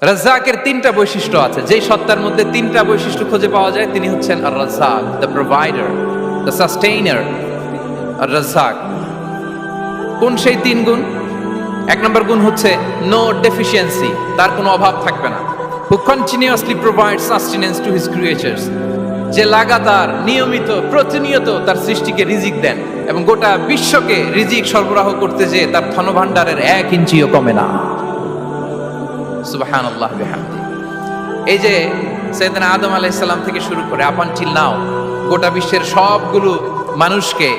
রাজ্জাকের তিনটা বৈশিষ্ট্য আছে, যেই সত্তার মধ্যে তিনটা বৈশিষ্ট্য খুঁজে পাওয়া যায় তিনি হচ্ছেন আর রাজ্জাক, দ্য প্রোভাইডার, দ্য সাস্টেইনার। আর রাজ্জাক কোন সেই তিন গুণ? এক নম্বর গুণ হচ্ছে নো ডেফিসিয়েন্সি, তার কোনো অভাব থাকবে না। হু continuously provide sustenance to his creatures, যে লাগাতার নিয়মিত প্রতিনিয়ত তার সৃষ্টিকে রিজিক দেন এবং গোটা বিশ্বকে রিজিক সরবরাহ করতে যেয়ে তার ধনভাণ্ডারের 1 ইঞ্চিও কমে না। সুবহানাল্লাহ বিহামদি। এই যে সাইয়েদনা আদম আলাইহিস সালাম থেকে শুরু করে আপ আনটিল নাও গোটা বিশ্বের সবগুলো মানুষকে,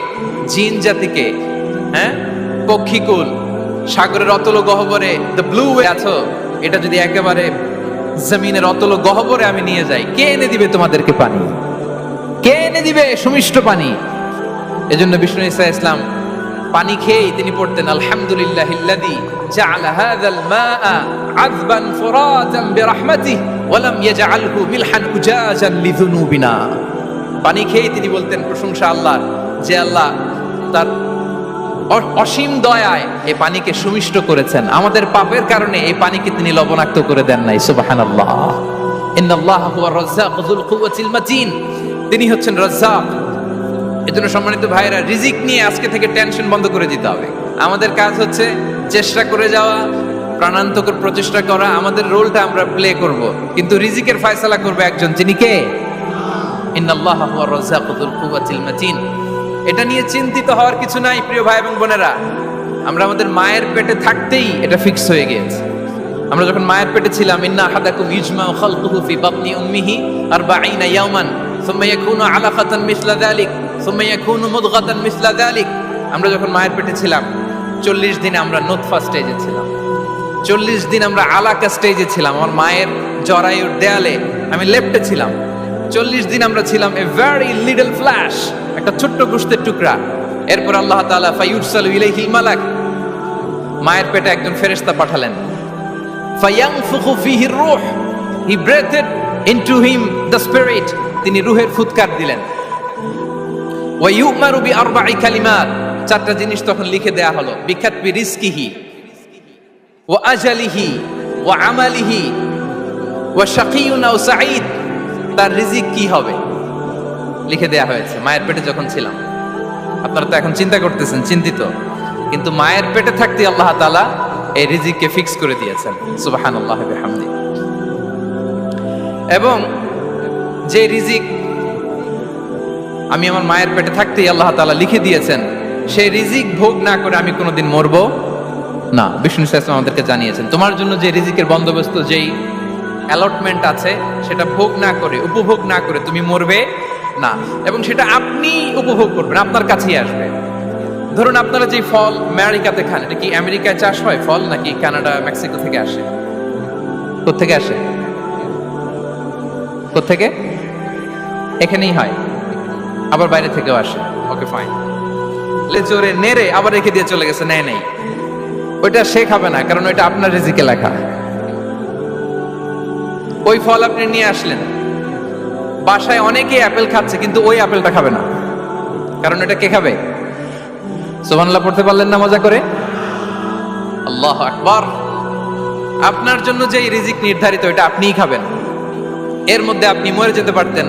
জিন জাতিকে, পক্ষীকুল, সাগরের অতল গহ্বরে দ্য ব্লু আছো, এটা যদি একেবারে জমিনের অতল গহ্বরে আমি নিয়ে যাই, কে এনে দিবে তোমাদেরকে পানি? কে এনে দিবে সুমিষ্ট পানি? এজন্য বিষ্ণু ঈসা ইসলাম পানি খেয়েই তিনি পড়তেন আলহামদুলিল্লাহিল্লাযী জাআলা হাযাল মাআ আযবান ফুরাতান বিরাহমাতিহি ওয়া লাম ইয়াজআলহু মিলহান উজাজান লিযুনুবিনা। পানি খেয়েই তিনি বলতেন প্রশংসা আল্লাহর, যে আল্লাহ তার অসীম দয়ায় এই পানিকে সুমিষ্ট করেছেন, আমাদের পাপের কারণে এই পানিকে তিনি লবণাক্ত করে দেন নাই। সুবহানাল্লাহ। ইন্নাল্লাহা হুয়ার রাজ্জাক যুল কুওয়াতিল মাতিন, তিনি হচ্ছেন রাজ্জাক। এজন্য সম্মানিত ভাইরা, রিজিক নিয়ে আজকে থেকে টেনশন বন্ধ করে দিতে হবে। আমাদের কাজ হচ্ছে চেষ্টা করে যাওয়া, প্রাণান্তকর প্রচেষ্টা করা, আমাদের রোলটা আমরা প্লে করব, কিন্তু রিজিকের ফয়সালা করবে একজন, যিনি কে? ইন্নাল্লাহা হুয়ার রাজ্জাক যুল কুওয়াতিল মাতিন। এটা নিয়ে চিন্তিত হওয়ার কিছু নাই প্রিয় ভাই এবং বোনেরা। আমরা আমাদের মায়ের পেটে থাকতেই এটা ফিক্স হয়ে গিয়েছে। আমরা যখন মায়ের পেটে ছিলাম, ইন্না আহাদাকুম ইজমাউ খালকুহু ফি বাতনি উম্মিহি 40 ইয়াওমান সুম্মা ইয়াকুনু আলাকাতান মিসলা যালিক সুম্মা ইয়াকুনু মুদগাতান মিসলা যালিক। আমরা যখন মায়ের পেটে ছিলাম 40 দিন আমরা নুতফা স্টেজে ছিলাম, 40 দিন আমরা আলাকা স্টেজে ছিলাম। আমার মায়ের জরায়ুর দেয়ালে আমি লেপ্টে ছিলাম। 40 দিন আমরা ছিলাম এ ভেরি লিটল ফ্ল্যাশ, একটা ছোট্ট গোশতের টুকরা। এরপর আল্লাহ তাআলা ফায়ুরসালু ইলাইহিল মালাক, মায়ের পেটে একজন ফেরেশতা পাঠালেন। ফায়ানফুখু ফিহির রূহ, he breathed into him the spirit, তিনি রূহের ফুৎকার দিলেন। ওয়া ইউমারু বিআরবা'i কালিমাত, 4টা জিনিস তখন লিখে দেয়া হলো। বিকাতবি রিজকিহি ওয়া আজালিহি ওয়া আমালিহি ওয়া শাকিয়ুন আও সাঈদ, তার রিজিক কি হবে লিখে দেয়া হয়েছে মায়ের পেটে যখন ছিলাম। আপনারা তো এখন চিন্তা করতেছেন, চিন্তিত, কিন্তু মায়ের পেটে থাকতে আল্লাহ তাআলা এই রিজিককে ফিক্স করে দিয়েছেন। সুবহানাল্লাহ বিহামদি। এবং যে রিজিক আমি আমার মায়ের পেটে থাকতেই আল্লাহ তাআলা লিখে দিয়েছেন, সেই রিজিক ভোগ না করে আমি কোনোদিন মরবো না। বিষ্ণু ইসলাম আমাদেরকে জানিয়েছেন, তোমার জন্য যে রিজিকের বন্দোবস্ত, যেই অ্যালটমেন্ট আছে, সেটা ভোগ না করে, উপভোগ না করে তুমি মরবে না। এবং সেটা আপনি উপভোগ করবেন, আপনার কাছেই আসবে। ধরুন আপনারা যে ফল আমেরিকাতে খান, এটা কি আমেরিকায় চাষ হয় ফল, নাকি কানাডা মেক্সিকো থেকে আসে? কোত্থেকে আসে? কোত্থেকে? এখানেই হয়, আবার বাইরে থেকেও আসে। ওকে ফাইন, লেজরে নেড়ে আবার রেখে দিয়ে চলে গেছে, নেয় নেই, ওইটা সে খাবে না, কারণ ওইটা আপনার রিজিকে লেখা। ওই ফল আপনি নিয়ে আসলেন, বাসায় অনেকেই আপেল খাচ্ছে, কিন্তু ওই আপেলটা খাবে না, কারণ এটা কে খাবে? সুবহানাল্লাহ পড়তে পারলেন না মজা করে? আল্লাহু আকবার। আপনার জন্য যে রিজিক নির্ধারিত, এটা আপনিই খাবেন। এর মধ্যে আপনি মরে যেতে পারতেন,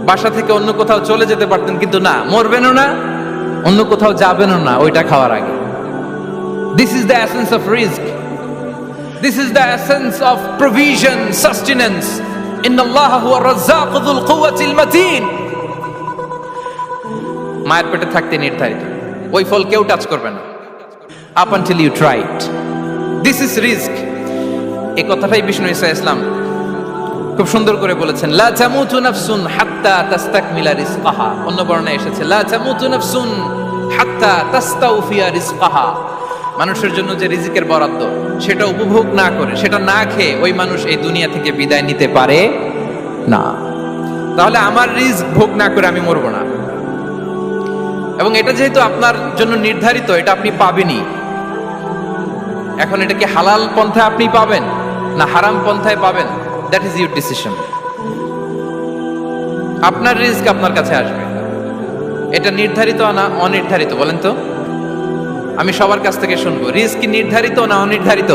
বাসা থেকে অন্য কোথাও চলে যেতে পারতেন, কিন্তু না, মরবেনও না, অন্য কোথাও যাবেনও না ওইটা খাওয়ার আগে। This is the essence of রিজক, this is the essence of provision, sustenance. inna allaha huwa ar-razzaq dhul quwwati al-matin. মায়ের পেটে থাকতে নির্ধারিত, ওই ফল কেউ টাচ করবে না up until you try it. this is রিজক। এই কথাটাই বিষ্ণু ঈসা ইসলাম খুব সুন্দর করে বলেছেন, লা তামুতু নাফসুন হাত্তা তাস্তাকমিলা রিজকাহা। অন্য বর্ণনায় এসেছে লা তামুতু নাফসুন হাত্তা তাস্তাউফিয়া রিজকাহা। মানুষের জন্য যে রিজিকের বরাদ্দ, সেটা উপভোগ না করে, সেটা না খেয়ে ওই মানুষ এই দুনিয়া থেকে বিদায় নিতে পারে না। তাহলে আমার রিজক ভোগ না করে আমি মরবো না। এবং এটা যেহেতু আপনার জন্য নির্ধারিত, এটা আপনি পাবেনই। এখন এটা কি হালাল পন্থায় আপনি পাবেন না হারাম পন্থায় পাবেন, দ্যাট ইজ ইউর ডিসিশন। আপনার রিজক আপনার কাছে আসবে, এটা নির্ধারিত না অনির্ধারিত? বলেন তো, আমি সবার কাছ থেকে শুনবো, রিজক কি নির্ধারিত না অনির্ধারিত?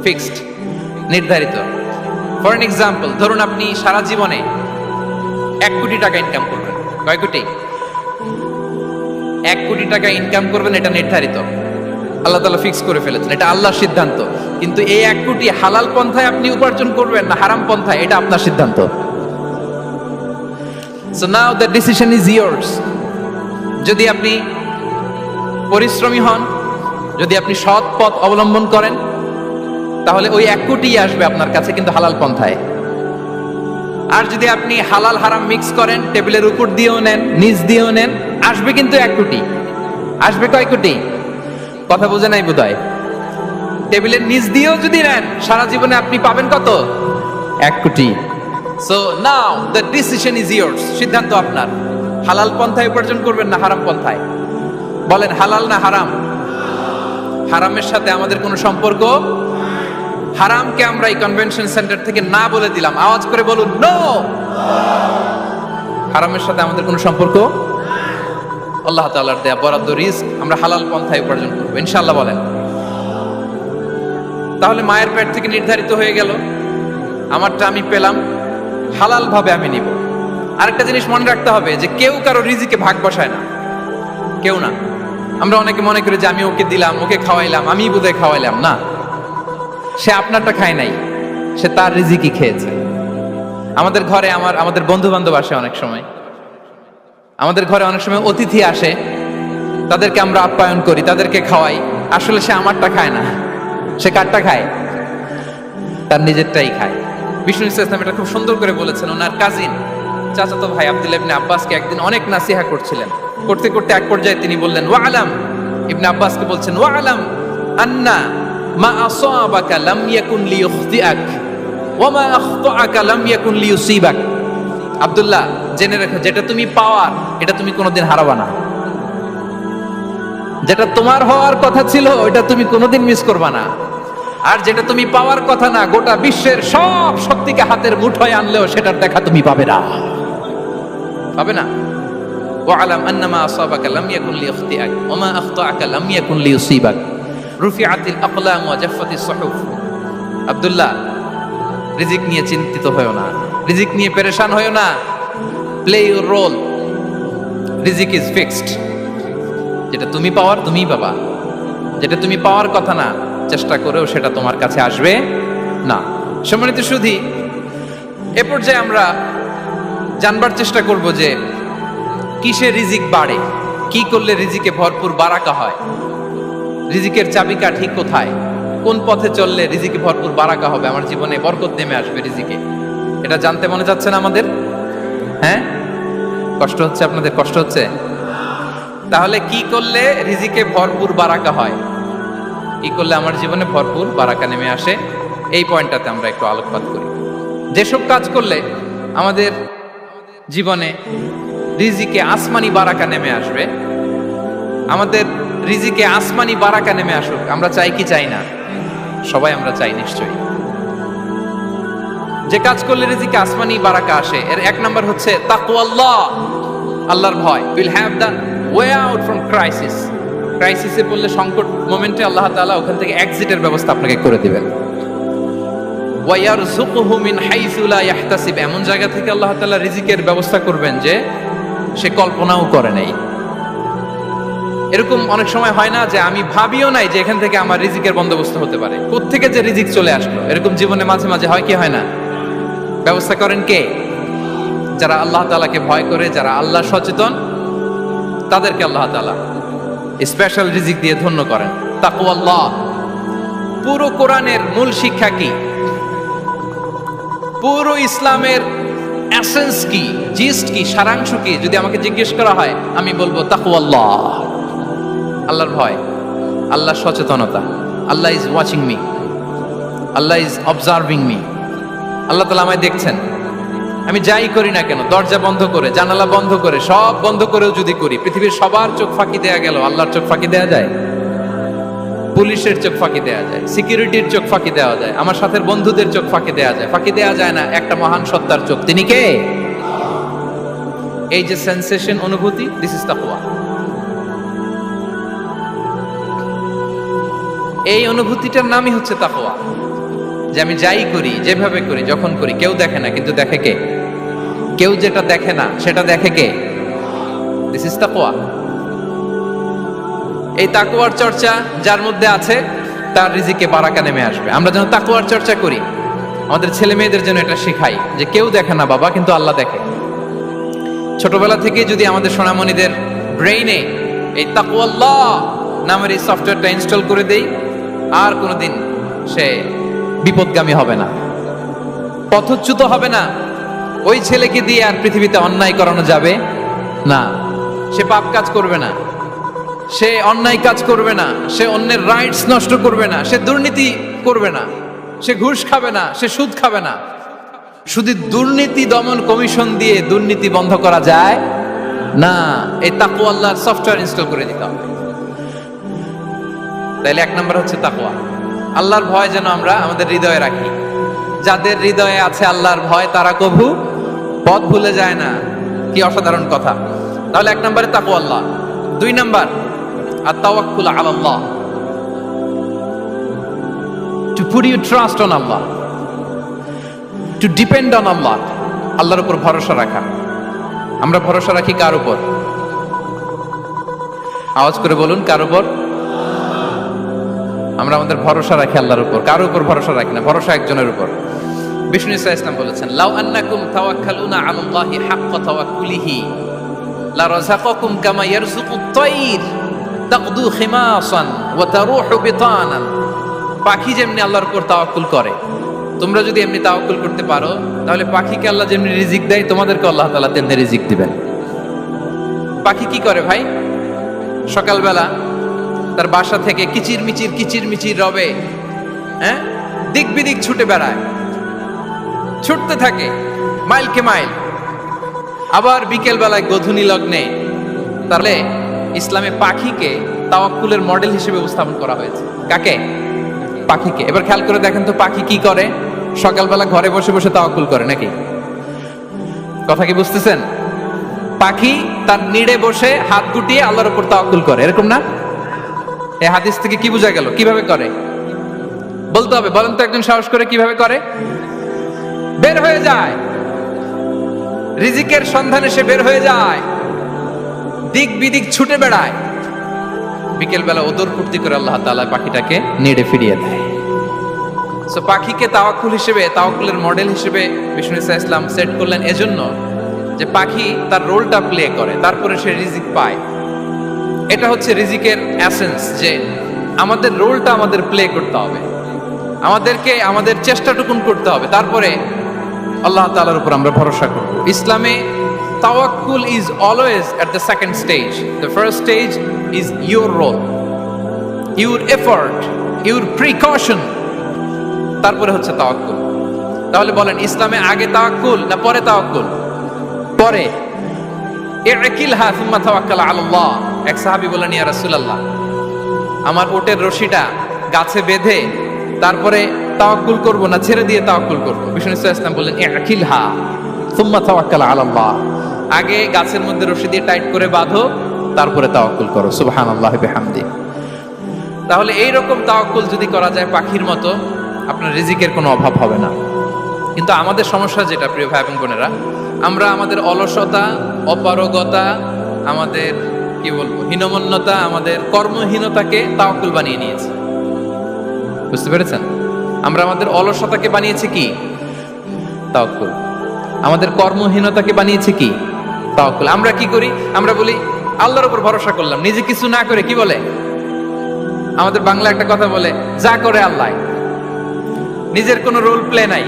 ফিক্সড, নির্ধারিত। ফর এন এক্সাম্পল, ধরুন আপনি সারা জীবনে 1 কোটি টাকা ইনকাম করবেন। কয় কোটি? 1 কোটি টাকা ইনকাম করবেন, এটা নির্ধারিত, আল্লাহ তাআলা ফিক্স করে ফেলেছেন, এটা আল্লাহর সিদ্ধান্ত। কিন্তু এই 1 কোটি হালাল পন্থায় আপনি উপার্জন করবেন না হারাম পন্থায়, এটা আপনার সিদ্ধান্ত। So now the decision is years. যদি আপনি পরিশ্রমী হন, যদি আপনি সৎ পথ অবলম্বন করেন, তাহলে ওই 1 কোটি আসবে আপনার কাছে, কিন্তু হালাল পন্থায়। আর যদি আপনি হালাল হারাম মিক্স করেন, টেবিলের উপর দিয়েও নেন, নিচ দিয়েও নেন, আসবে কিন্তু 1 কোটি। আসবে কয় কোটি? কথা বোঝে নাই বোধহয়। টেবিলের নিচ দিয়েও যদি নেন, সারা জীবনে আপনি পাবেন কত? 1 কোটি। So now the decision is years. সিদ্ধান্ত আপনার। হালাল পন্থায় উপার্জন করবেন না হারাম পন্থায়? বলেন, হালাল না হারাম? হারামের সাথে আমাদের কোনো সম্পর্ক? হারামকে আমরা এই কনভেনশন সেন্টার থেকে না বলে দিলাম, আওয়াজ করে বলুন নো। হারামের সাথে আমাদের কোনো সম্পর্ক? আল্লাহ তাআলার দেয়া বরাদ্দ রিস্ক, আমরা হালাল পন্থায় উপার্জন করবো ইনশাআল্লাহ। বলেন। তাহলে মায়ের পেট থেকে নির্ধারিত হয়ে গেল, আমারটা আমি পেলাম, হালাল ভাবে আমি নিব। আরেকটা জিনিস মনে রাখতে হবে যে কেউ কারো রিজিকে ভাগ বসায় না, কেউ না। আমরা অনেকে মনে করি যে আমি ওকে দিলাম, ওকে খাওয়াইলাম, আমি বোধহয় খাওয়াইলাম। না, সে আপনারটা খায় নাই, সে তার রিজিকই খেয়েছে। আমাদের ঘরে আমাদের বন্ধু বান্ধব আসে অনেক সময়, আমাদের ঘরে অনেক সময় অতিথি আসে, তাদেরকে আমরা আপ্যায়ন করি, তাদেরকে খাওয়াই। আসলে সে আমারটা খায় না, সে কারটা খায়? তার নিজেরটাই খায়। বিষ্ণু ইসলাম এটা খুব সুন্দর করে বলেছেন। ওনার কাজিন চাচাতো ভাই আব্দুল্লাহ ইবনে আব্বাসকে একদিন অনেক নাসিহা করছিলেন। করতে করতে এক পর্যায়ে তিনি বললেন, ওয়া আলাম, ইবনে আব্বাসকে বলছেন, ওয়া আলাম আন্না মা আসাবাকা লাম ইয়াকুন লিইখতিআক ওয়া মা আখতাআকা লাম ইয়াকুন লিইউসিবাক। আব্দুল্লাহ, জেনে রাখো, যেটা তুমি পাওয়ার এটা তুমি কোনোদিন হারাবা না। যেটা তোমার হওয়ার কথা ছিল ওটা তুমি কোনোদিন মিস করবা না। আর যেটা তুমি পাওয়ার কথা না, গোটা বিশ্বের সব শক্তিকে হাতের মুঠোয় আনলেও সেটার দেখা তুমি পাবে না, পাবে না। ওয়ালাম আন্নামা আসাবাকা লাম ইয়াকুন লিইখতিআক ওয়া মা আখতাআকা লাম ইয়াকুন লিইউসিবাক রুফিআতিল আকলাম ওয়া জাফফাতিস সুহুফ। আব্দুল্লাহ, রিজিক নিয়ে চিন্তিত হয়ো না, রিজিক নিয়ে পেরেশান হয়ো না। প্লে ইউর রোল, রিজিক ইজ ফিক্সড। যেটা তুমি পাওয়ার তুমিই পাবা, যেটা তুমি পাওয়ার কথা না, চেষ্টা করেও সেটা তোমার কাছে আসবে না। সম্মানিত সুধী, এ পর্যায়ে আমরা জানবার চেষ্টা করব যে কিসে রিজিক বাড়ে, কি করলে রিজিকে ভরপুর বারাকা হয়, রিজিকের চাবিকাঠি কোথায়, কোন পথে চললে রিজিকে ভরপুর বারাকা হবে, আমার জীবনে বরকত নেমে আসবে রিজিকে। এটা জানতে মনে যাচ্ছে না আমাদের? হ্যাঁ, কষ্ট হচ্ছে আপনাদের? কষ্ট হচ্ছে? তাহলে কি করলে রিজিকে ভরপুর বারাকা হয়, কি করলে আমার জীবনে ভরপুর বারাকা নেমে আসে, এই পয়েন্টটাতে আমরা একটু আলোকপাত করি। যেসব কাজ করলে আমাদের জীবনে রিজিকে আসমানি বারাকা নেমে আসবে, আমাদের রিজিকে আসমানি বারাকা নেমে আসুক, আমরা চাই কি চাই না? সবাই আমরা চাই নিশ্চয়ই। যে কাজ করলে রিজিকে আসমানি বারাকা আসে, এর 1 নাম্বার হচ্ছে তাকওয়াল্লাহ, আল্লাহর ভয়। Will have the way out from crisis. ক্রাইসিসে পড়লে, সংকট মোমেন্টে আল্লাহ তাআলা ওখান থেকে এক্সিটের ব্যবস্থা আপনাকে করে দিবেন। ওয়া ইয়ারযুকুহু মিন হাইসু লা ইয়াহতাসিব, এমন জায়গা থেকে আল্লাহ তাআলা রিজিকের ব্যবস্থা করবেন যে সে কল্পনাও করে নাই। এরকম অনেক সময় হয় না যে আমি ভাবিও নাই যে এখান থেকে আমার রিজিকের বন্দোবস্ত হতে পারে, কোত্থেকে যে রিজিক চলে আসলো। এরকম জীবনে মাঝে মাঝে হয় কি হয় না? ব্যবস্থা করেন কে? যারা আল্লাহ তাআলাকে ভয় করে, যারা আল্লাহ সচেতন, তাদেরকে আল্লাহ তাআলা স্পেশাল রিজিক দিয়ে ধন্য করেন। তাকওয়াল্লাহ। পুরো কোরআনের মূল শিক্ষা কি? পুরো ইসলামের এসেন্স কি, জিস্ট কি, সারাংশ কি যদি আমাকে জিজ্ঞেস করা হয়, আমি বলবো তাকওয়াল্লাহ, আল্লাহর ভয়, আল্লাহর সচেতনতা। Allah is watching me, Allah is observing me. Allah তাআলা আমায় দেখছেন, আমি যাই করি না কেন, দরজা বন্ধ করে, জানালা বন্ধ করে, সব বন্ধ করেও যদি করি, পৃথিবীর সবার চোখ ফাঁকি দেয়া গেল, আল্লাহর চোখ ফাঁকি দেয়া যায়? পুলিশের চোখ ফাঁকি দেয়া যায়, সিকিউরিটির চোখ ফাঁকি দেওয়া যায়, আমার সাথে বন্ধুদের চোখ ফাঁকি দেয়া যায়, ফাঁকি দেয়া যায় না একটা মহান সত্তার চোখ। তিনি কে? এই যে সেন্সেশন, অনুভূতি, দিস ইজ তাকওয়া। এই অনুভূতিটার নামই হচ্ছে তাকওয়া। যে আমি যাই করি, যেভাবে করি, যখন করি, কেউ দেখে না, কিন্তু দেখে কে? কেউ যেটা দেখে না সেটা দেখে কে? দিস ইজ তাকওয়া। এই তাকওয়ার চর্চা যার মধ্যে আছে তার রিজিকে বারাকা নেমে আসবে। আমরা যেন তাকওয়ার চর্চা করি, আমাদের ছেলে মেয়েদের জন্য এটা শেখাই যে কেউ দেখে না বাবা, কিন্তু আল্লাহ দেখে। ছোটবেলা থেকে যদি আমাদের সোনামণিদের ব্রেইনে এই তাকওয়াল্লাহ নামের এই সফটওয়্যারটা ইনস্টল করে দেই, আর কোনোদিন সে বিপদগামী হবে না, পথচ্যুত হবে না। ওই ছেলেকে দিয়ে আর পৃথিবীতে অন্যায় করানো যাবে না। সে পাপ কাজ করবে না, সে অন্যায় কাজ করবে না, সে অন্যের রাইটস নষ্ট করবে না, সে দুর্নীতি করবে না, সে ঘুষ খাবে না, সে সুদ খাবে না। শুধু দুর্নীতি দমন কমিশন দিয়ে দুর্নীতি বন্ধ করা যায় না, এই তাকওয়া আল্লাহর সফটওয়্যার ইনস্টল করে দিতে হবে। তাইলে এক নম্বর হচ্ছে তাকওয়া। আল্লাহর ভয় যেন আমরা আমাদের হৃদয়ে রাখি। যাদের হৃদয়ে আছে আল্লাহর ভয় তারা কভু পথ ভুলে যায় না। কি অসাধারণ কথা! তাহলে এক নম্বরে তাকওয়া আল্লাহ। দুই নম্বর আত-তাওয়াক্কুল আলাল্লাহ, to put your trust on Allah, to depend on Allah. আল্লাহর উপর ভরসা রাখা। আমরা ভরসা রাখি কার উপর? আওয়াজ করে বলুন, কার উপর? আমরা আমাদের ভরসা রাখি আল্লাহর উপর, কার উপর ভরসা রাখি না। ভরসা একজনের উপর। বিষ্ণু ইসা ইসলাম বলেছেন, লাউ আন্নাকুম তাওয়াক্কালুনা আলাল্লাহি হাক্কা তাওয়াক্কুলিহি লা রাযাকাকুম কামা ইয়ারযুকুত তায়র তাকদু খিমাসান ওয়া তারুহু বিতানান। পাখি যেমনি আল্লাহর উপর তাওয়াক্কুল করে, তোমরা যদি এমনি তাওয়াক্কুল করতে পারো, তাহলে পাখিকে আল্লাহ যেমনি রিজিক দেয়, তোমাদেরকে আল্লাহ তাআলা তেমনি রিজিক দিবেন। পাখি কি করে ভাই? সকালবেলা তার বাসা থেকে কিচির মিচির রবে, হ্যাঁ, দিক বিদিক ছুটে বেড়ায়, ছুটতে থাকে মাইলকে মাইল। আবার বিকেল বেলায় গোধূলি লগ্নে, তাহলে ইসলামে পাখিকে তাওয়াক্কুলের মডেল হিসেবে উপস্থাপন করা হয়েছে। কাকে? পাখিকে। এবার খেয়াল করে দেখেন তো, পাখি কি করে? সকালবেলা ঘরে বসে বসে তাওয়াক্কুল করে নাকি? কথা কি বুঝতেছেন? পাখি তার নিড়ে বসে হাত গুটিয়ে আল্লাহর উপর তাওয়াক্কুল করে, এরকম না? এই হাদিস থেকে কি বোঝা গেল? কিভাবে করে বলতে হবে, বলেন তো একজন সাহস করে কিভাবে করে? বের হয়ে যায়, রিজিকের সন্ধানে সে বের হয়ে যায়, দিক বিদিক ছুটে বেড়ায়। বিকেল বেলা ওদর ফুর্তি করে আল্লাহ তাআলা পাখিটাকে নেড়ে ফিরিয়ে দেয়। সো পাখিকে তাওয়াক্কুল হিসেবে, তাওয়াক্কুলের মডেল হিসেবে বিষ্ণু ইসা ইসলাম সেট করলেন এজন্য যে পাখি তার রোলটা প্লে করে, তারপরে সে রিজিক পায়। এটা হচ্ছে রিজিকের এসেন্স, যে আমাদের রোলটা আমাদের প্লে করতে হবে, আমাদেরকে আমাদের চেষ্টাটুকুন করতে হবে, তারপরে আল্লাহ তাআলার উপর আমরা ভরসা করব। ইসলামে তাওয়াক্কুল is always at the second stage. The first stage is your role, your effort, your precaution, তারপরে হচ্ছে তাওয়াক্কুল। তাহলে বলেন, ইসলামে আগে তাওয়াক্কুল না পরে তাওয়াক্কুল? পরে। ইকিলহা সুম্মা তাওয়াক্কাল আলাল্লাহ। এক সাহাবী বলেন, ইয়া রাসূলুল্লাহ, আমার ওটের রশিটা গাছে বেঁধে তারপরে তাওয়াক্কুল করব না ছেড়ে দিয়ে তাওয়াক্কুল করব? বিষ্ণু ইসলাম বললেন, ইকিলহা সুম্মা তাওয়াক্কাল আলাল্লাহ। আগে গাছের মধ্যে রশি দিয়ে টাইট করে বাঁধো, তারপরে তাওয়াক্কুল করো। সুবহানাল্লাহি বিহামদি। তাহলে এই রকম তাওয়াক্কুল যদি করা যায় পাখির মতো, আপনার রিজিকের কোনো অভাব হবে না। কিন্তু আমাদের সমস্যা যেটা, প্রিয় ভাই এবং বোনেরা, আমরা আমাদের অলসতা, অপারগতা, আমাদের কি বলবো, হীনমন্যতা, আমাদের কর্মহীনতাকে তাওয়াক্কুল বানিয়ে নিয়েছি। বুঝতে পেরেছেন? আমরা আমাদের অলসতাকে বানিয়েছি কি? তাওয়াক্কুল। আমাদের কর্মহীনতাকে বানিয়েছি কি? তাওয়াক্কুল। আমরা কি করি? আমরা বলি আল্লাহর উপর ভরসা করলাম, নিজে কিছু না করে। কি বলে আমাদের বাংলা একটা কথা বলে, যা করে আল্লাহ। নিজের কোনো রোল প্লে নাই,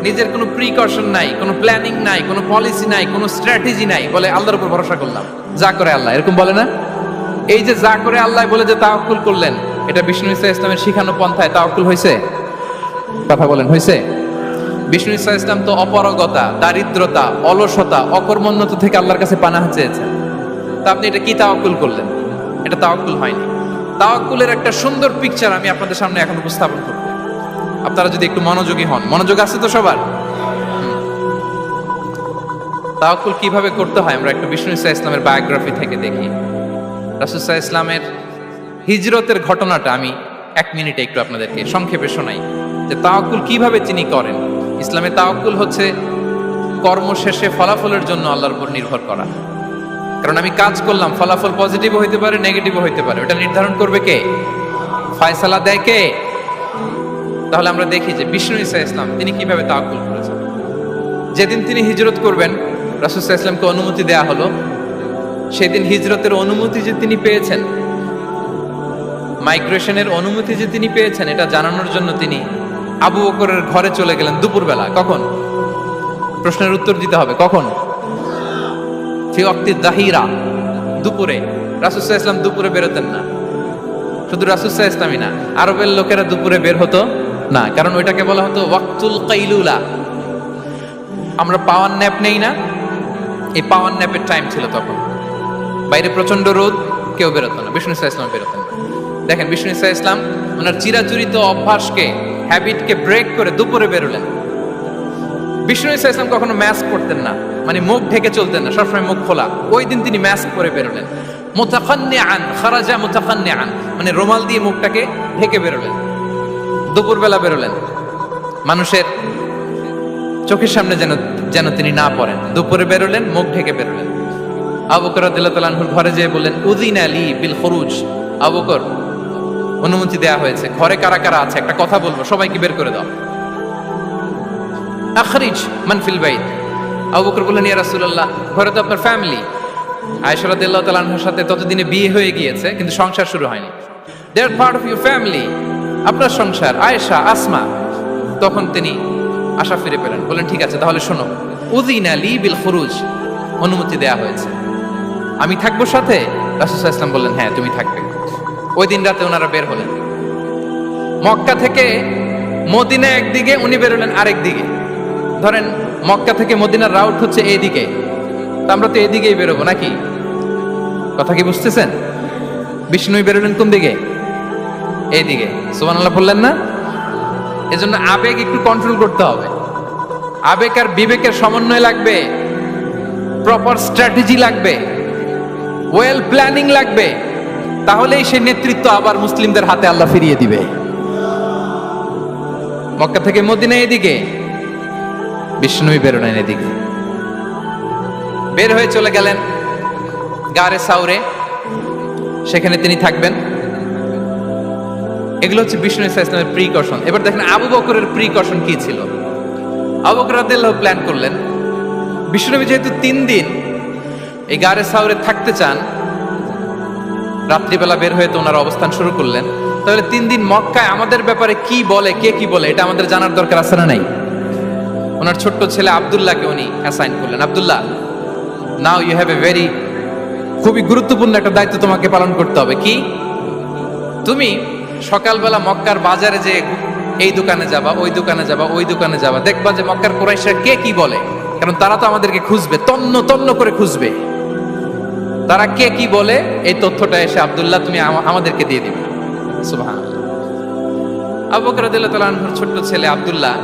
নিজের কোনো প্রিকশন নাই, কোনো প্ল্যানিং নাই, কোনো পলিসি নাই, কোনো স্ট্র্যাটেজি নাই, বলে আল্লাহর উপর ভরসা করলাম, যা করে আল্লাহ। এরকম বলে না? এই যে যা করে আল্লাহ বলে যে তাওয়াক্কুল করলেন, এটা বিষ্ণু ইসা ইসলামের শিখানো পন্থায় তাওয়াক্কুল হয়েছে? কথা বলেন, হয়েছে? বিষ্ণু ইসা ইসলাম তো অপারগতা, দারিদ্রতা, অলসতা, অকর্মণ্যতা থেকে আল্লাহর কাছে পানাহ চেয়েছেন। তা আপনি এটা কি তাওয়াক্কুল করলেন? এটা তাওয়াক্কুল হয়নি। তাওয়াক্কুলের একটা সুন্দর পিকচার আমি আপনাদের সামনে এখন উপস্থাপন করব, আপনারা যদি একটু মনোযোগী হন। মনোযোগ আছে তো সবার? তাওয়াক্কুল কিভাবে করতে হয় আমরা একটু বিষ্ণু ইসা ইসলামের বায়োগ্রাফি থেকে দেখি। রাসূল সাল্লাল্লাহু আলাইহি ওয়াসাল্লামের হিজরতের ঘটনাটা আমি 1 মিনিটে একটু আপনাদেরকে সংক্ষেপে শোনাই। যে তাওয়াক্কুল কিভাবে তিনি করেন। ইসলামে তাওয়াক্কুল হচ্ছে কর্ম শেষে ফলাফলের জন্য আল্লাহর উপর নির্ভর করা। কারণ আমি কাজ করলাম, ফলাফল পজিটিভ হইতে পারে, নেগেটিভ হইতে পারে, ওটা নির্ধারণ করবে কে? ফয়সালা দেয় কে? তাহলে আমরা দেখি যে বিষ্ণু ঈসা ইসলাম তিনি কিভাবে তাওয়াক্কুল করেছেন। যেদিন তিনি হিজরত করবেন, রাসূল সাল্লাল্লাহু আলাইহি ওয়াসাল্লামকে অনুমতি দেয়া হলো, সেদিন হিজরতের অনুমতি যে তিনি পেয়েছেন, মাইগ্রেশনের অনুমতি যে তিনি পেয়েছেন, এটা জানানোর জন্য তিনি আবু বকরের ঘরে চলে গেলেন দুপুরবেলা। কখন? প্রশ্নের উত্তর দিতে হবে, কখন? ফি ওয়াক্তি যাহিরা, দুপুরে। রাসূল সাল্লাল্লাহু আলাইহি ওয়াসাল্লাম দুপুরে বেরোতেন না। শুধু রাসূল সাল্লাল্লাহু আলাইহি ওয়াসাল্লামই না, আরবের লোকেরা দুপুরে বের হতো না, কারণ ওইটাকে বলা হতো ওয়াক্তুল কাইলুলা। আমরা পাওয়ার ন্যাপ নেই না, এই পাওয়ার ন্যাপের টাইম ছিল তখন। বাইরে প্রচন্ড রোদ, কেউ বেরোতো না, বিষ্ণু ঈসা ইসলাম বেরোতেন না। দেখেন বিষ্ণু ঈসা ইসলাম ওনার চিরাচরিত অভ্যাসকে, হ্যাবিটকে ব্রেক করে দুপুরে বেরোলেন। বিষ্ণু ঈসা ইসলাম কখনো মাস্ক পরতেন না, মানে মুখ ঢেকে চলতেন না, সবসময় মুখ খোলা। ওই দিন তিনি মাস্ক পরে বেরোলেন। মুতাকান্নিআন, খারাজা মুতাকান্নিআন, মানে রুমাল দিয়ে মুখটাকে ঢেকে বেরোলেন, দুপুরবেলা বেরোলেন। মানুষের চোখের সামনে যেন তিনি না পড়েন, দুপুরে বেরোলেন, মুখ ঢেকে বেরোলেন। আবু বকর রাদিয়াল্লাহু তাআলা আনহুর ঘরে যেয়ে বললেন, উযিনা লি বিল খুরুজ। আবু বকর, অনুমতি দেয়া হয়েছে, ঘরে কারা কারা আছে একটা কথা বলবো, সবাইকে বের করে দাও। আখরিজ মান ফিল বাইত। আবু বকর বললেন, ইয়া রাসূলুল্লাহ, ঘরে তো আপনার ফ্যামিলি। আয়েশা রাদিয়াল্লাহু তাআলা আনহার সাথে ততদিনে বিয়ে হয়ে গিয়েছে, কিন্তু সংসার শুরু হয়নি। দে আর পার্ট অফ ইউর ফ্যামিলি, আপনার সংসার, আয়েশা, আসমা। তখন তিনি আশা ফিরে পেলেন, বললেন ঠিক আছে তাহলে শোনো, উযিনা লি বিল খুরুজ, অনুমতি দেয়া হয়েছে, আমি থাকবো সাথে? রাসূল সাল্লাল্লাহু আলাইহি ওয়াসাল্লাম বললেন, হ্যাঁ তুমি থাকবে। ওই দিন রাতে ওনারা বের হলেন মক্কা থেকে মদিনা একদিকে, উনি বেরোলেন আরেক দিকে। ধরেন মক্কা থেকে মদিনার রাউট হচ্ছে এইদিকে, তা আমরা তো এদিকেই বেরোবো নাকি? কথা কি বুঝতেছেন? বিষ্ণুই বেরোলেন কোন দিকে? এইদিকে। সুবহানাল্লাহ বললেন না? এজন্য আবেগ একটু কন্ট্রোল করতে হবে। আবেগ আর বিবেকের সমন্বয় লাগবে, প্রপার স্ট্র্যাটেজি লাগবে, ওয়েল প্ল্যানিং লাগবে, তাহলেই সেই নেতৃত্ব আবার মুসলিমদের হাতে আল্লাহ ফিরিয়ে দিবে। মক্কা থেকে মদিনা এদিকে, বিষ্ণুই বেরোলেন এদিকে। বের হয়ে চলে গেলেন গারে সাউরে, সেখানে তিনি থাকবেন। এগুলো হচ্ছে বিষ্ণু ঈসা ইসলামের প্রিকশন। এবার দেখেন আবু বকরের প্রিকশন কি ছিল। আবু বকর রাদিয়াল্লাহু প্ল্যান করলেন, বিষ্ণুনবী যেহেতু 3 দিন এই গারে সাউরে থাকতে চান, রাত্রিবেলা বের হয়ে তো ওনার অবস্থান শুরু করলেন, তাহলে 3 দিন মক্কায় আমাদের ব্যাপারে কি বলে, কে কি বলে, এটা আমাদের জানার দরকার আছে না নাই? ওনার ছোট্ট ছেলে আব্দুল্লাহকে উনি অ্যাসাইন করলেন, Abdullah, now you have a very, খুবই গুরুত্বপূর্ণ একটা দায়িত্ব তোমাকে পালন করতে হবে। কি? তুমি সকালবেলা মক্কার বাজারে যে এই দোকানে যাবা, ওই দোকানে যাবা, ওই দোকানে যাবা, দেখবা যে মক্কার কুরাইশরা কে কি বলে, কারণ তারা তো আমাদেরকে খুঁজবে, তন্ন তন্ন করে খুঁজবে, তারা কে কি বলে এই তথ্যটা এসে আব্দুল্লাহ তুমি আমাদেরকে দিয়ে দিবে। সুবহানাল্লাহ। আবু বকর রাদিয়াল্লাহু তাআলা আনহুর ছোট্ট ছেলে আব্দুল্লাহ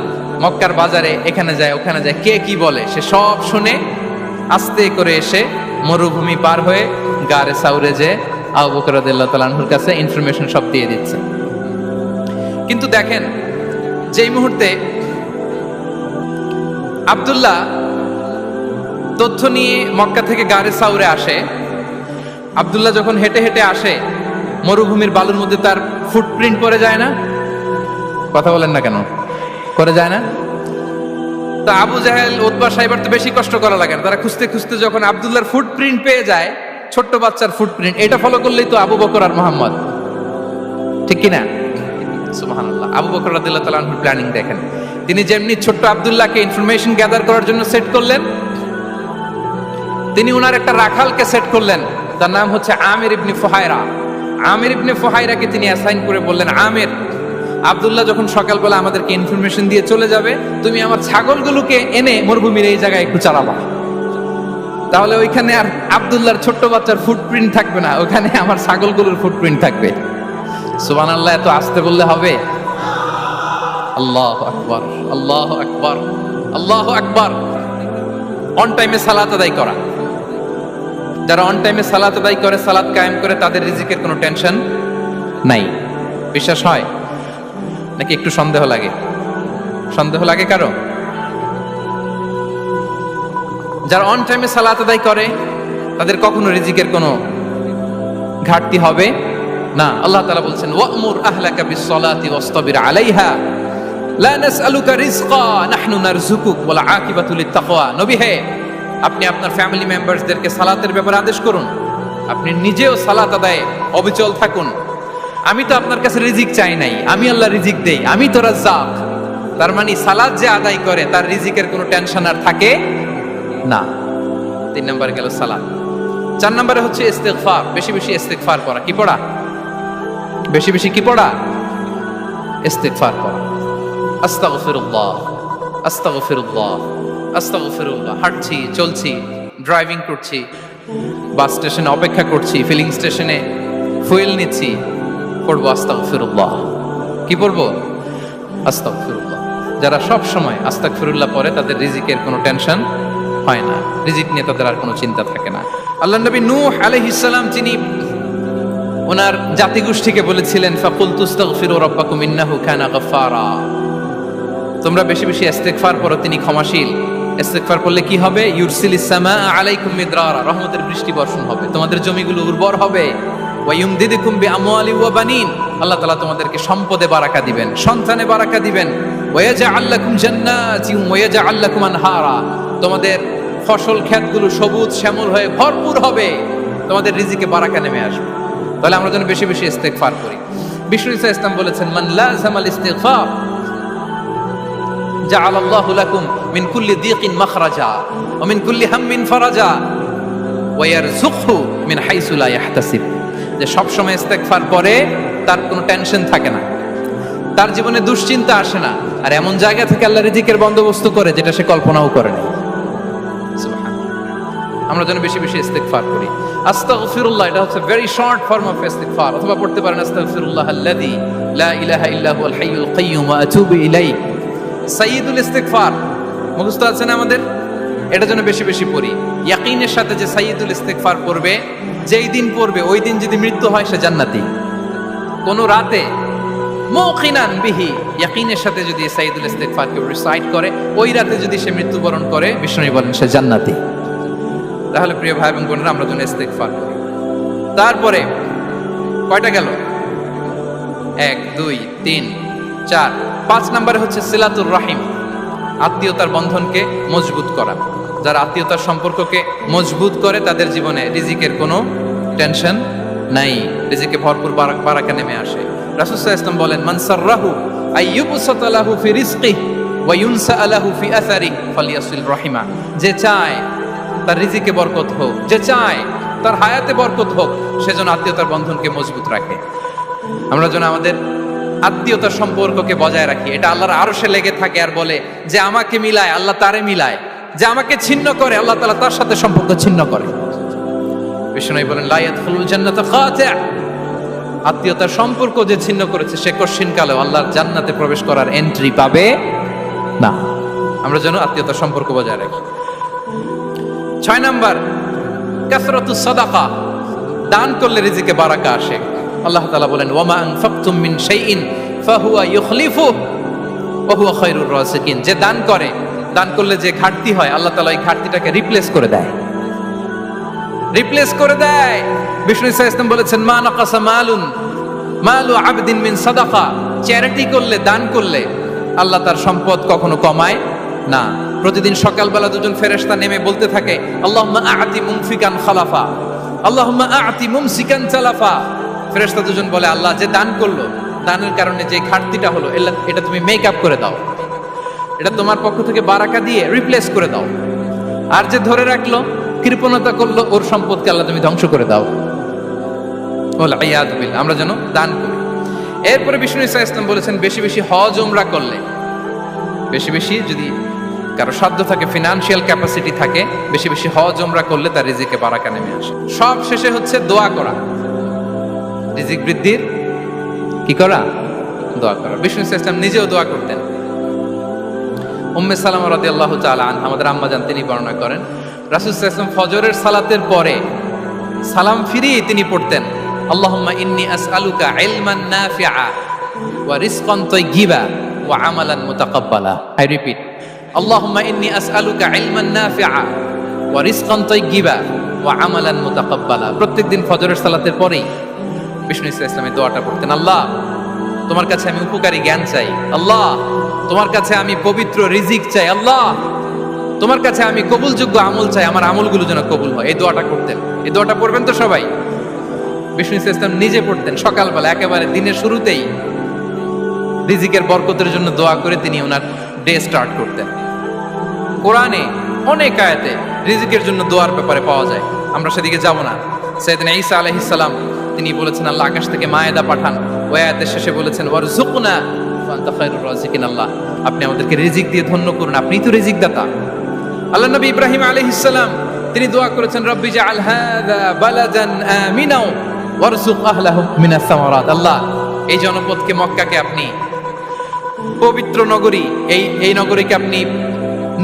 মক্কার বাজারে এখানে যায় ওখানে যায়, কে কি বলে সে সব শুনে আস্তে করে এসে মরুভূমি পার হয়ে গারে সাউরে যে আবু বকর রাদিয়াল্লাহু তাআলা আনহুর কাছে ইনফরমেশন সব দিয়ে দিচ্ছে। কিন্তু দেখেন যেই মুহূর্তে আব্দুল্লাহ তথ্য নিয়ে মক্কা থেকে গারে সাউরে আসে, আব্দুল্লাহ যখন হেঁটে হেঁটে আসে, মরুভূমির বালুর মধ্যে তার ফুটপ্রিন্ট পড়ে যায় না? কথা বলেন না কেন? করে যায় না? তো আবু জাহেল, উতবা সাহেবের তো বেশি কষ্ট করা লাগে না, তারা খুঁজতে খুঁজতে যখন আব্দুল্লাহর ফুটপ্রিন্ট পেয়ে যায়, ছোট্ট বাচ্চার ফুটপ্রিন্ট, এটা ফলো করলেই তো আবু বকর আর মুহাম্মদ, ঠিক কিনা? সুবহানাল্লাহ। আবু বকর রাদিয়াল্লাহু তাআলা আনহুর প্ল্যানিং দেখেন, তিনি যেমনি ছোট্ট আব্দুল্লাহকে ইনফরমেশন গ্যাদার করার জন্য সেট করলেন, তিনি উনার একটা রাখালকে সেট করলেন, তার নাম হচ্ছে আমির ইবনে ফুহায়রা। আমির ইবনে ফুহায়রাকে তিনি অ্যাসাইন করে বললেন, আমির, আব্দুল্লাহ যখন সকালবেলা আমাদেরকে ইনফরমেশন দিয়ে চলে যাবে, তুমি আমার ছাগলগুলোকে এনে মরুভূমির এই জায়গায় একটু চালাবা, তাহলে ওইখানে আর আব্দুল্লাহর ছোট্ট বাচ্চার ফুটপ্রিন্ট থাকবে না, ওখানে আমার ছাগলগুলোর ফুটপ্রিন্ট থাকবে। সুবহানাল্লাহ। এত আসতে বললে হবে? আল্লাহু আকবার, আল্লাহু আকবার, আল্লাহু আকবার। অন টাইমে সালাত আদায় করা, যারা অন টাইমে সালাত আদায় করে, সালাত কায়েম করে, তাদের রিজিকের কোনো টেনশন নাই। বিশ্বাস হয় নাকি একটু সন্দেহ লাগে? সন্দেহ লাগে কারো? যারা অন টাইমে সালাত আদায় করে তাদের কখনো রিজিকের কোনো ঘাটতি হবে না। আল্লাহ তাআলা বলছেন ওয়া'মুর আহলাকা বিস-সালাতি ওয়াসতাবির আলাইহা লা নাসআলুকা রিজকা নাহনু নারযুকুক ওয়াল আকিবাতু লিত-তাকওয়া। নবী হে, আপনি আপনার ফ্যামিলি মেম্বারসদেরকে সালাতের ব্যাপারে আদেশ করুন, আপনি নিজেও সালাত আদায়ে অবিচল থাকুন। আমি তো আপনার কাছে রিজিক চাই নাই, আমি আল্লাহ রিজিক দেই, আমি তো রাজ্জাক। তার মানে সালাত যে আদায় করে তার রিজিকের কোনো টেনশন আর থাকে না। 3 নম্বরে গেল সালাত। 4 নম্বরে হচ্ছে ইস্তিগফার, বেশি বেশি ইস্তিগফার করা। কি পড়া? বেশি বেশি কি পড়া? ইস্তিগফার করা। আস্তাগফিরুল্লাহ, আস্তাগফিরুল্লাহ, আস্তাগফিরুল্লাহ। হাঁটছি, চলছি, ড্রাইভিং করছি, বাস স্টেশনে অপেক্ষা করছি, ফিলিং স্টেশনে ফুয়েল নিচ্ছি, পড়বো আস্তাগফিরুল্লাহ। কি পড়বো? আস্তাগফিরুল্লাহ। যারা সব সময় আস্তাগফিরুল্লাহ পড়ে তাদের রিজিকের কোনো টেনশন হয় না, রিজিক নিয়ে তাদের আর কোনো চিন্তা থাকে না। আল্লাহর নবী নূহ আলাইহিস সালাম তিনি ওনার জাতিগোষ্ঠীকে বলেছিলেন ফাকুলতু আস্তাগফিরু রাব্বাকুম ইন্নাহু কানা গাফফারা। তোমরা বেশি বেশি ইস্তিগফার করো, তিনি ক্ষমাশীল। ইস্তিগফার করলে কি হবে? ইউরসিলিস সামাআ আলাইকুম মিদরারা, রহমতের বৃষ্টি বর্ষণ হবে, তোমাদের জমিগুলো উর্বর হবে। ওয়া ইউমদিদুকুম বিআমওয়ালি ওয়া বানিন, আল্লাহ তাআলা তোমাদেরকে সম্পদে বারাকা দিবেন, সন্তানে বারাকা দিবেন। ওয়া ইয়াজআল লাকুম জান্নাতিন ওয়া ইয়াজআল লাকুম আনহারা, তোমাদের ফসল ক্ষেতগুলো সবুজ শ্যামল হয়ে ভরপুর হবে, তোমাদের রিজিকে বারাকা নেমে আসবে। তাহলে আমরা যেন বেশি বেশি ইস্তিগফার করি। বিষ্ণু ইসা ইসলাম বলেছেন মান লাযামাল ইস্তিগফার জাআলাল্লাহু লাকুম মিন কুল্লি দিকিন মাখরাজা ওয়া মিন কুল্লি হাম্মিন ফারাজা ওয়া ইয়ারযুকহু মিন হাইসু লা ইয়াহতাসিব। যে সব সময় ইস্তিগফার করে তার কোনো টেনশন থাকে না, তার জীবনে দুশ্চিন্তা আসে না, আর এমন জায়গা থেকে আল্লাহ রিজিকের বন্দোবস্ত করে যেটা সে কল্পনাও করে না। আমরা যেন বেশি বেশি ইস্তিগফার করি। আস্তাগফিরুল্লাহ, এটা হচ্ছে ভেরি শর্ট ফর্ম অফ ইস্তিগফার। অথবা পড়তে পারেন আস্তাগফিরুল্লাহ আল্লাযী লা ইলাহা ইল্লা হুয়াল হাইয়ুল কাইয়্যুম ওয়া আতুবু ইলাইহি। সাইয়্যিদুল ইস্তিগফার মুখস্থ আছে না আমাদের? এটা যেন বেশি বেশি পড়ি। ইয়াকিনের সাথে যে সাইয়্যিদুল ইস্তিগফার পড়বে, যেই দিন পড়বে ওই দিন যদি মৃত্যু হয় সে জান্নাতি। কোন রাতে মুকিনান বিহি, ইয়াকিনের সাথে যদি সাইয়্যিদুল ইস্তিগফার কে রিসাইট করে, ওই রাতে যদি সে মৃত্যুবরণ করে, বিষ্ণু বলেন সে জান্নাতি। তাহলে প্রিয় ভাই এবং বোনেরা, আমরা যেন ইস্তিগফার করি। তারপরে কয়টা গেল? 1 2 3 4 5 নম্বরে হচ্ছে সিলাতুর রাহিম, আত্মীয়তার বন্ধনকে মজবুত করা। যারা আত্মীয়তার সম্পর্ককে মজবুত করে তাদের জীবনে রিজিকের কোনো টেনশন নাই, রিজিকে ভরপুর বারাকা নেমে আসে। রাসূল সাল্লাল্লাহু আলাইহি ওয়াসাল্লাম বলেন মান সাররাহু আইয়ুবসাতা লাহু ফি রিজকিহি ওয়া ইউনসা লাহু ফি আসারিহি ফালইয়াসিল রাহিমা। যে চায় তার রিজিকে বরকত হোক, যে চায় তার হায়াতে বরকত হোক, সেজন্য আত্মীয়তার বন্ধনকে মজবুত রাখে। আমরা যেন আমাদের আত্মীয়তার সম্পর্ককে বজায় রাখি। এটা আল্লাহর আরশে লেগে থাকে আর বলে যে আমাকে মিলায় আল্লাহ তারে মিলায়, যে আমাকে ছিন্ন করে আল্লাহ তাআলা তার সাথে সম্পর্ক ছিন্ন করে। বিষ্ণু বলেন লা ইয়াদখুলুল জান্নাতা খাতি', আত্মীয়তার সম্পর্ক যে ছিন্ন করেছে সে কশিনকালেও আল্লাহর জান্নাতে প্রবেশ করার এন্ট্রি পাবে না। আমরা যেন আত্মীয়তার সম্পর্ক বজায় রাখি। 6 নাম্বার কাসরাতুস সাদাকা, দান করলে রিজিকে বারাকা আসে। আল্লাহ তাআলা বলেন ওয়া মা আনফাকতুম মিন শাইইন ফাহুয়া ইউখলিফুহু ওয়া হুয়া খায়রুর রাযিকিন। যে দান করে, দান করলে যে ঘাটতি হয় আল্লাহ তাআলা এই ঘাটতিটাকে রিপ্লেস করে দেয়, রিপ্লেস করে দেয়। বিষ্ণু ইসলাম বলেছেন মা নাকাসা মালু আবদিন মিন সাদাকা, চ্যারিটি করলে, দান করলে আল্লাহ তার সম্পদ কখনো কমায় না। প্রতিদিন সকালবেলা দুজন ফেরেশতা নেমে বলতে থাকে আল্লাহুম্মা আ'তি মুনফিকান খালাফা, আল্লাহুম্মা আ'তি মুমসিকান তালাফা। ফেরেশতা দুজন বলে আল্লাহ, যে দান করলো, দানের কারণে যে ঘাটতিটা হলো এটা তুমি মেক আপ করে দাও, এটা তোমার পক্ষ থেকে বারাকা দিয়ে রিপ্লেস করে দাও। আর যে ধরে রাখলো, কৃপণতা করলো, ওর সম্পদকে আল্লাহ তুমি ধ্বংস করে দাও। আমরা যেন দান করি। এরপরে বিষ্ণু ইসলাম বলেছেন বেশি বেশি হজ উমরা করলে, বেশি বেশি যদি কারো সাধ্য থাকে, ফিনান্সিয়াল ক্যাপাসিটি থাকে, বেশি বেশি হজ উমরা করলে তার রিজিকে বারাকা নেমে আসে। সব শেষে হচ্ছে দোয়া করা, রিজিক বৃদ্ধির কি করা? দোয়া করা। বিষ্ণু ইসলাম নিজেও দোয়া করতেন। উম্মে সালামা রাদিয়াল্লাহু তাআলা আনহা, আমাদের আম্মা জান, তিনি বর্ণনা করেন রাসূল সাল্লাল্লাহু আলাইহি ওয়াসাল্লাম ফজরের সালাতের পরে সালাম ফিরিয়ে তিনি পড়তেন আল্লাহুম্মা ইন্নী আসআলুকা ইলমান নাফিআ ওয়া রিজকান তাইয়্যিবা ওয়া আমালান মুতাকাব্বালা। আই রিপিট, আল্লাহুম্মা ইন্নী আসআলুকা ইলমান নাফিআ ওয়া রিজকান তাইয়্যিবা ওয়া আমালান মুতাকাব্বালা। প্রত্যেকদিন ফজরের সালাতের পরেই বিষ্ণু ইসলামের দোয়াটা পড়তেন। আল্লাহ, তোমার কাছে আমি উপকারী জ্ঞান চাই। আল্লাহ, তোমার কাছে আমি পবিত্র রিজিক চাই। আল্লাহ, তোমার কাছে আমি কবুলযোগ্য আমল চাই, আমার আমলগুলো যেন কবুল হয়। এই দোয়াটা করতেন। এই দোয়াটা পড়বেন তো সবাই। বিষ্ণু ইসলাম নিজে পড়তেন সকালবেলা, একেবারে দিনের শুরুতেই রিজিকের বরকতের জন্য দোয়া করে তিনি ওনার ডে স্টার্ট করতেন। কোরআনে অনেক আয়াতে রিজিকের জন্য দোয়ার ব্যাপারে পাওয়া যায়, আমরা সেদিকে যাব না। সাইয়েদনা ঈসা আলাইহিস সালাম তিনি বলেছেন আল্লাহ আকাশ থেকে মায়েদা পাঠান। ওই আয়াতের শেষে বলেছেন ওয়ারযুকনা ওয়া আনতা খায়রুর রাযিকিন। আল্লাহ, আপনি আমাদেরকে রিজিক দিয়ে ধন্য করুন, আপনিই তো রিজিক দাতা। আল্লাহ নবী ইব্রাহিম আলাইহিস সালাম তিনি দোয়া করেছেন রব্বি জাআল হাযা বালাদান আমিনা ওয়ারযুক আহলাহু মিনাস সামারাত। আল্লাহ, এই জনপদকে মক্কাকে আপনি পবিত্র নগরী, এই নগরীকে আপনি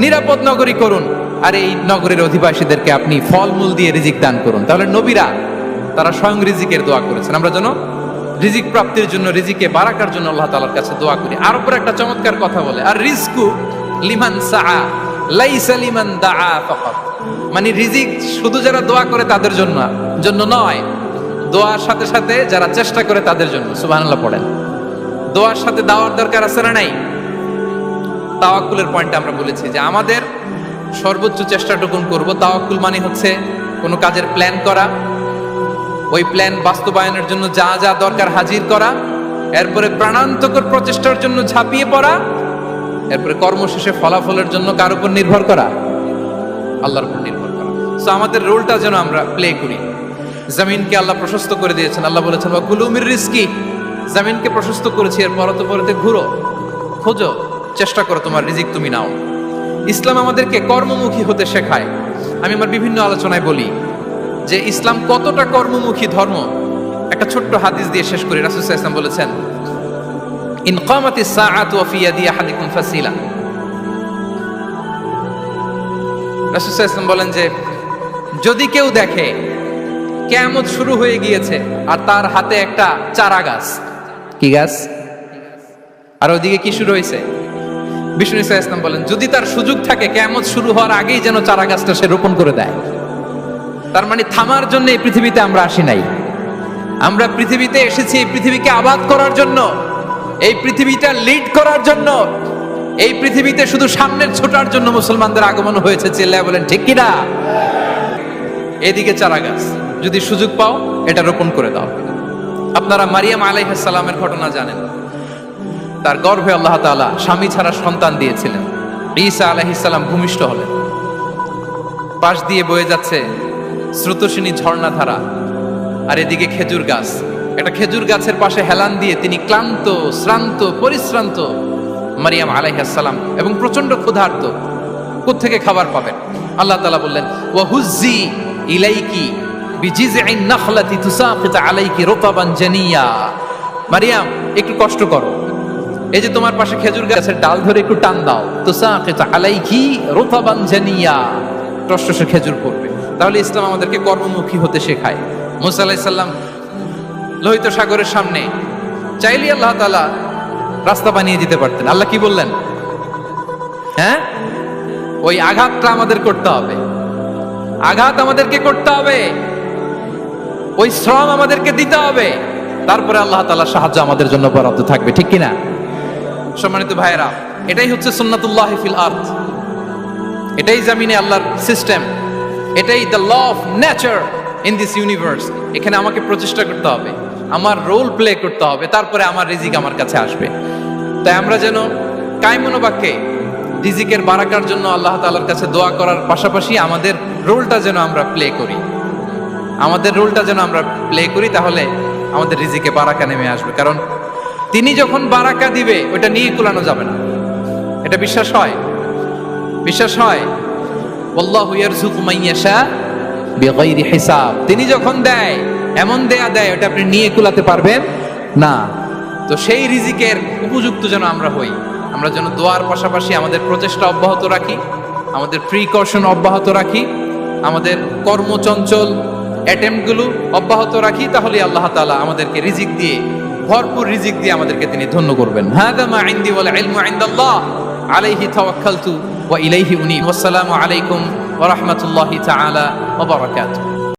নিরাপদ নগরী করুন, আর এই নগরের অধিবাসীদেরকে আপনি ফলমূল দিয়ে রিজিক দান করুন। তাহলে নবীরা তারা স্বয়ং রিজিকের দোয়া করেছেন। আমরা যেন রিজিক প্রাপ্তির জন্য, রিজিকে বারাকার জন্য আল্লাহ তাআলার কাছে দোয়া করি। আর উপর একটা চমৎকার কথা বলে, আর রিজকু লিমান সাআ লাইসা লিমান দাআ ফাকাত। মানে রিজিক শুধু যারা দোয়া করে তাদের জন্য নয়, দোয়ার সাথে সাথে যারা চেষ্টা করে তাদের জন্য। সুবহানাল্লাহ পড়েন। দোয়ার সাথে দাওয়ার দরকার আছে না নাই? তাওয়াক্কুলের পয়েন্টে আমরা বলেছি যে আমাদের সর্বোচ্চ চেষ্টাটুকুন করব। তাওয়াক্কুল মানে হচ্ছে কোনো কাজের প্ল্যান করা, ওই প্ল্যান বাস্তবায়নের জন্য যা যা দরকার হাজির করা, এরপরে প্রাণান্তকর প্রচেষ্টার জন্য ঝাঁপিয়ে পড়া, এরপরে কর্মশেষে ফলাফলের জন্য কার উপর নির্ভর করা? আল্লাহর উপর নির্ভর করা। সো আমাদের রোলটা যেন আমরা প্লে করি। জমিনকে আল্লাহ প্রশস্ত করে দিয়েছেন। আল্লাহ বলেছেন ওয়া কুলু মির রিজকি, জমিনকে প্রশস্ত করেছি, এর পরতে ঘুরো, খোঁজো, চেষ্টা করো, তোমার রিজিক তুমি নাও। ইসলাম আমাদেরকে কর্মমুখী হতে শেখায়। আমি আমার বিভিন্ন আলোচনায় বলি যে ইসলাম কতটা কর্মমুখী ধর্ম। একটা ছোট্ট হাদিস দিয়ে শেষ করি। রাসূল সাল্লাল্লাহু আলাইহি ওয়াসাল্লাম বলেছেন ইন কামাতিস সাআতু ওয়া ফি ইয়াদি আহাদিকুম ফাসিলা। রাসূল সাল্লাল্লাহু আলাইহি ওয়াসাল্লাম বলেন যে যদি কেউ দেখে কিয়ামত শুরু হয়ে গিয়েছে আর তার হাতে একটা চারা গাছ, কি গাছ? আর ওইদিকে কি শুরু হয়েছে? বিষ্ণু ইসলাম বলেন যদি তার সুযোগ থাকে কিয়ামত শুরু হওয়ার আগেই যেন চারা গাছটা সে রোপণ করে দেয়। তার মানে থামার জন্য এই পৃথিবীতে আমরা আসি নাই। আমরা পৃথিবীতে এসেছি এই পৃথিবীকে আবাদ করার জন্য, এই পৃথিবীটা লিড করার জন্য। এই পৃথিবীতে শুধু সামনের ছোটার জন্য মুসলমানদের আগমন হয়েছে। চিল্লায় বলেন ঠিক কিনা? এদিকে চারা গাছ, যদি সুযোগ পাও এটা রোপণ করে দাও। আপনারা মারিয়াম আলাইহিস সালামের ঘটনা জানেন। তার গর্ভে আল্লাহ তাআলা স্বামী ছাড়া সন্তান দিয়েছিলেন। ঈসা আলাইহিস সালাম ভূমিষ্ঠ হলেন। পাশ দিয়ে বয়ে যাচ্ছে স্রোতস্বিনী ঝর্ণাধারা, আর এদিকে খেজুর গাছ। একটা খেজুর গাছের পাশে হেলান দিয়ে তিনি ক্লান্ত, শ্রান্ত, পরিশ্রান্ত মারিয়াম আলাইহিস সালাম, এবং প্রচন্ড ক্ষুধার্ত। কোত্থেকে খাবার পাবেন? আল্লাহ তাআলা বললেন ওয়া হুজ্জি ইলাইকি বিজিযইন নাখলাতি তুসাকিত আলাইকি রুতাবান জানিয়া। মারিয়াম, একটু কষ্ট করো, এই যে তোমার পাশে খেজুর গাছের ডাল ধরে একটু টান দাও। তুসাকিত আলাইকি রুতাবান জানিয়া, টসটসে খেজুর পড়বে। তাহলে ইসলাম আমাদেরকে কর্মমুখী হতে শেখায়। মুসা আলাইহিস সালাম লোহিত সাগরের সামনে চাইলে আল্লাহ তাআলা রাস্তা বানিয়ে দিতে পারতেন। আল্লাহ কি বললেন? হ্যাঁ, ওই আঘাতটা আমাদের করতে হবে, আঘাত আমাদেরকে করতে হবে, ওই শ্রম আমাদেরকে দিতে হবে, তারপরে আল্লাহ তাআলার সাহায্য আমাদের জন্য বরাদ্দ থাকবে। ঠিক কিনা? সম্মানিত ভাইয়েরা, এটাই হচ্ছে সুন্নাতুল্লাহ ফিল আরদ। এটাই জমিনে আল্লাহর সিস্টেম, এটাই the law of nature in this universe. এখানে আমাকে প্রচেষ্টা করতে হবে, আমার রোল প্লে করতে হবে, তারপরে আমার রিজিক আমার কাছে আসবে। তাই আমরা যেন কায়মনোবাক্যে রিজিকের বারাকার জন্য আল্লাহ তাআলার কাছে দোয়া করার পাশাপাশি আমাদের রোলটা যেন আমরা প্লে করি, আমাদের রোলটা যেন আমরা প্লে করি, তাহলে আমাদের রিজিকে বারাকা নেমে আসবে। কারণ তিনি যখন বারাকা দিবে ওটা নিয়ে কুলানো যাবে না। এটা বিশ্বাস হয়? বিশ্বাস হয়? আল্লাহু ইয়ারযুকু মান ইয়াশা বিগাইরি হিসাব। তিনি যখন দেয় এমন দেয় ওটা আপনি নিয়ে কুলাতে পারবেন না। তো সেই রিজিকের উপযুক্ত যেন আমরা হই। আমরা যেন দোয়ার পাশাপাশি আমাদের প্রচেষ্টা অব্যাহত রাখি, আমাদের প্রিকশন অব্যাহত রাখি, আমাদের কর্মচঞ্চল অ্যাটেম্পটগুলো অব্যাহত রাখি। তাহলে আল্লাহ তাআলা আমাদেরকে রিজিক দিয়ে ভরপুর রিজিক দিয়ে আমাদেরকে তিনি ধন্য করবেন। হাদা মা ইনদি ওয়াল ইলমু ইনদাল্লাহ আলাইহি তাওয়াক্কালতু ওয়া ইলাইহি উনীব। ওয়াসসালামু আলাইকুম ওয়া রাহমাতুল্লাহি তাআলা ওয়া বারাকাতুহু।